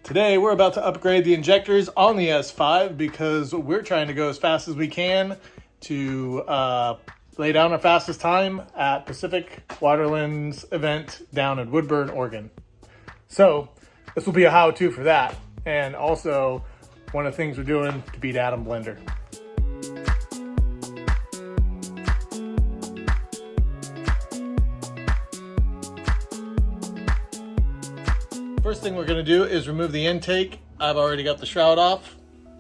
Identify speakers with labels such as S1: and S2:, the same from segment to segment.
S1: Today we're about to upgrade the injectors on the S5 because we're trying to go as fast as we can to lay down our fastest time at Pacific Waterlands event down in Woodburn, Oregon. So this will be a how-to for that, and also one of the things we're doing to beat Adam Blender. First thing we're going to do is remove the intake. I've already got the shroud off,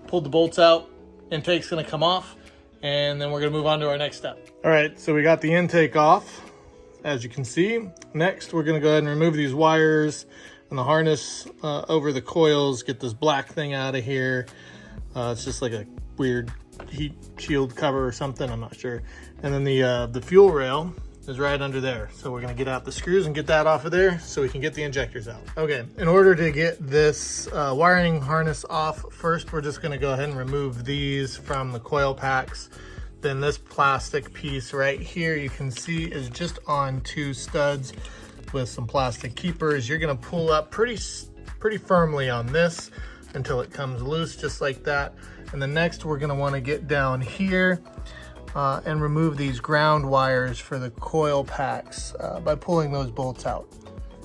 S1: pulled the bolts out, intake's going to come off, and then we're going to move on to our next step. All right, so we got the intake off, as you can see. Next, we're going to go ahead and remove these wires and the harness over the coils, get this black thing out of here. It's just like a weird heat shield cover or something, I'm not sure. And then the fuel rail is right under there. So we're gonna get out the screws and get that off of there so we can get the injectors out. Okay, in order to get this wiring harness off, first we're just gonna go ahead and remove these from the coil packs. Then this plastic piece right here, you can see is just on two studs with some plastic keepers. You're gonna pull up pretty firmly on this until it comes loose, just like that. And then next we're gonna wanna get down here and remove these ground wires for the coil packs by pulling those bolts out.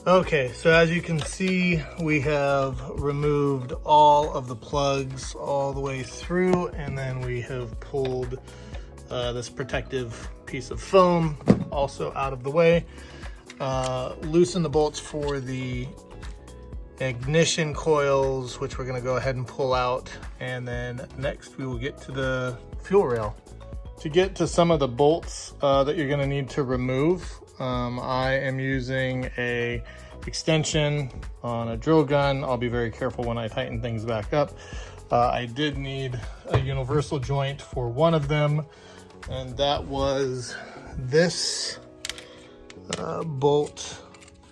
S1: Okay, so as you can see, we have removed all of the plugs all the way through, and then we have pulled this protective piece of foam also out of the way. Loosen the bolts for the ignition coils, which we're gonna go ahead and pull out. And then next we will get to the fuel rail. To get to some of the bolts that you're gonna need to remove, I am using a extension on a drill gun. I'll be very careful when I tighten things back up. I did need a universal joint for one of them, and that was this bolt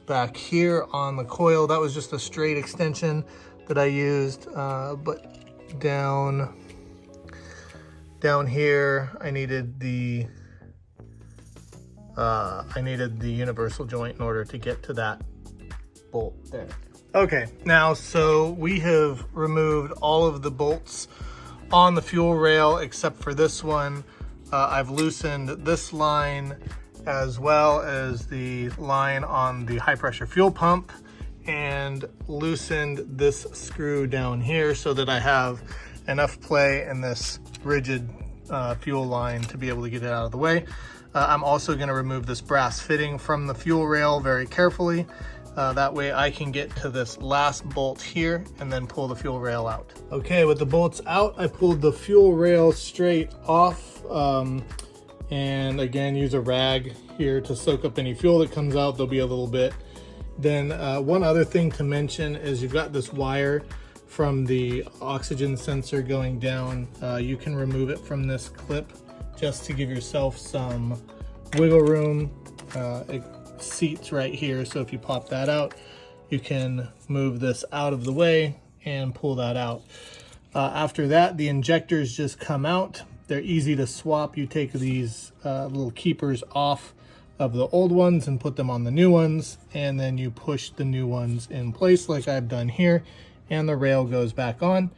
S1: back here on the coil. That was just a straight extension that I used, but down here I needed the universal joint in order to get to that bolt there. Okay, now so we have removed all of the bolts on the fuel rail except for this one. I've loosened this line as well as the line on the high pressure fuel pump, and loosened this screw down here so that I have enough play in this rigid fuel line to be able to get it out of the way. I'm also going to remove this brass fitting from the fuel rail very carefully. That way I can get to this last bolt here and then pull the fuel rail out. Okay, with the bolts out, I pulled the fuel rail straight off. And again, use a rag here to soak up any fuel that comes out. There'll be a little bit. Then one other thing to mention is you've got this wire from the oxygen sensor going down. You can remove it from this clip just to give yourself some wiggle room. It seats right here, so if you pop that out, you can move this out of the way and pull that out. After that, the injectors just come out. They're easy to swap. You take these little keepers off of the old ones and put them on the new ones, and then you push the new ones in place like I've done here, and the rail goes back on,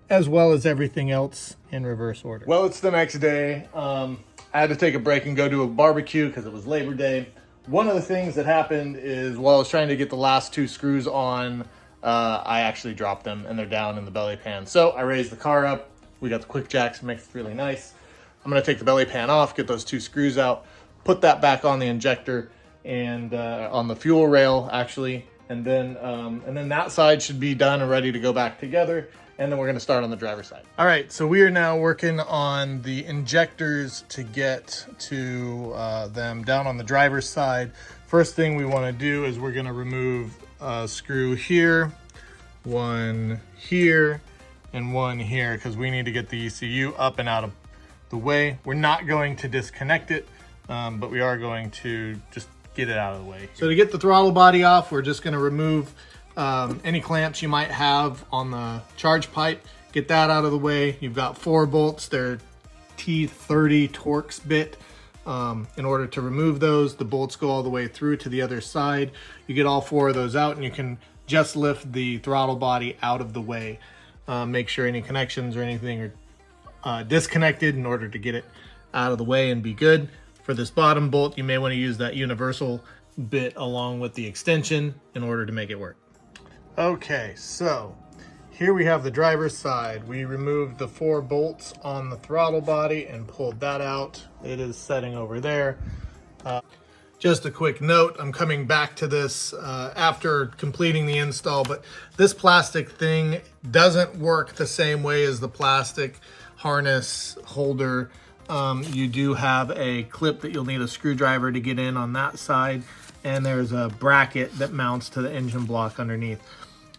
S1: as well as everything else in reverse order. Well, it's the next day. I had to take a break and go to a barbecue because it was Labor Day. One of the things that happened is while I was trying to get the last two screws on, I actually dropped them and they're down in the belly pan. So I raised the car up. We got the quick jacks, makes it really nice. I'm gonna take the belly pan off, get those two screws out, put that back on the injector and on the fuel rail actually. And then that side should be done and ready to go back together. And then we're gonna start on the driver's side. All right, so we are now working on the injectors to get to them down on the driver's side. First thing we wanna do is we're gonna remove a screw here, one here, and one here, because we need to get the ECU up and out of the way. We're not going to disconnect it, but we are going to just get it out of the way. So to get the throttle body off, we're just gonna remove any clamps you might have on the charge pipe, get that out of the way. You've got 4 bolts, they're T30 Torx bit. In order to remove those, the bolts go all the way through to the other side. You get all 4 of those out and you can just lift the throttle body out of the way. Make sure any connections or anything are disconnected in order to get it out of the way and be good. For this bottom bolt, you may want to use that universal bit along with the extension in order to make it work. Okay, so here we have the driver's side. We removed the 4 bolts on the throttle body and pulled that out. It is setting over there. Just a quick note, I'm coming back to this after completing the install, but this plastic thing doesn't work the same way as the plastic harness holder. You do have a clip that you'll need a screwdriver to get in on that side, and there's a bracket that mounts to the engine block underneath.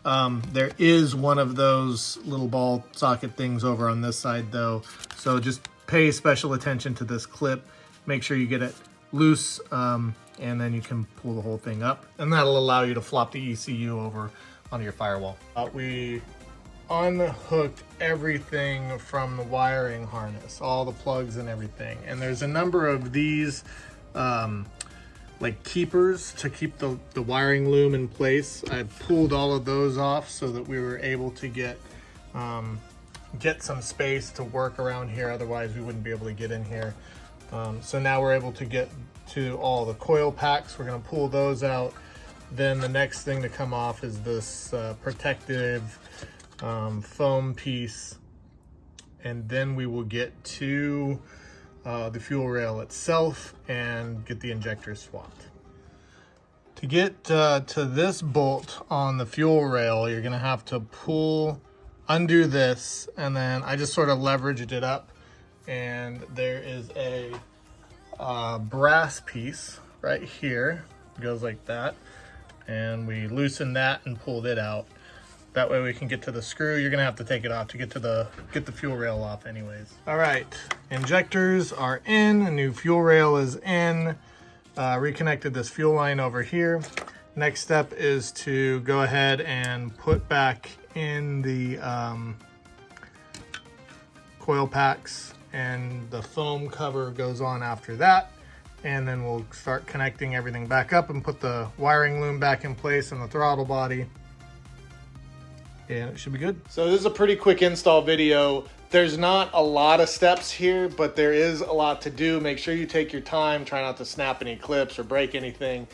S1: There is one of those little ball socket things over on this side though, so just pay special attention to this clip. Make sure you get it loose, and then you can pull the whole thing up, and that'll allow you to flop the ECU over onto your firewall. We unhooked everything from the wiring harness, all the plugs and everything, and there's a number of these like keepers to keep the wiring loom in place. I pulled all of those off so that we were able to get some space to work around here, otherwise we wouldn't be able to get in here. So now we're able to get to all the coil packs. We're going to pull those out. Then the next thing to come off is this protective foam piece, and then we will get to the fuel rail itself and get the injectors swapped. To get to this bolt on the fuel rail, you're going to have to undo this, and then I just sort of leveraged it up, and there is a brass piece right here. It goes like that, and we loosened that and pulled it out. That way we can get to the screw. You're gonna have to take it off to get the fuel rail off anyways. All right, injectors are in, a new fuel rail is in. Reconnected this fuel line over here. Next step is to go ahead and put back in the coil packs, and the foam cover goes on after that. And then we'll start connecting everything back up and put the wiring loom back in place and the throttle body. And it should be good. So this is a pretty quick install video. There's not a lot of steps here, but there is a lot to do. Make sure you take your time. Try not to snap any clips or break anything.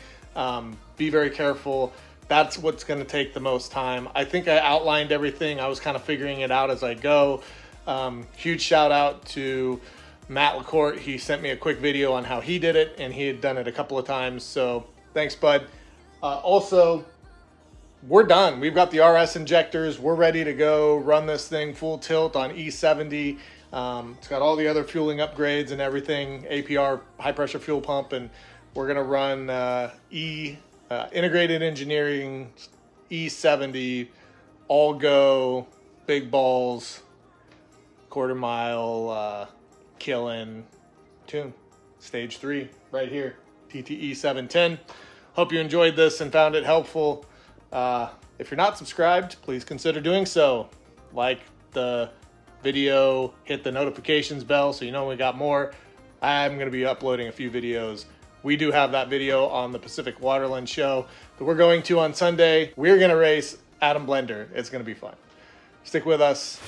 S1: Be very careful. That's what's going to take the most time. I think I outlined everything. I was kind of figuring it out as I go. Huge shout out to Matt LaCourte. He sent me a quick video on how he did it, and he had done it a couple of times. So thanks, bud. Also, we're done. We've got the RS injectors. We're ready to go run this thing full tilt on E70. It's got all the other fueling upgrades and everything, APR, high pressure fuel pump, and we're gonna run Integrated Engineering E70, all go, big balls, quarter mile, killing tune. Stage 3 right here, TTE 710. Hope you enjoyed this and found it helpful. If you're not subscribed, please consider doing so. Like the video, hit the notifications bell so you know we got more. I'm going to be uploading a few videos. We do have that video on the Pacific Waterland show that we're going to on Sunday. We're going to race Adam Blender. It's going to be fun. Stick with us.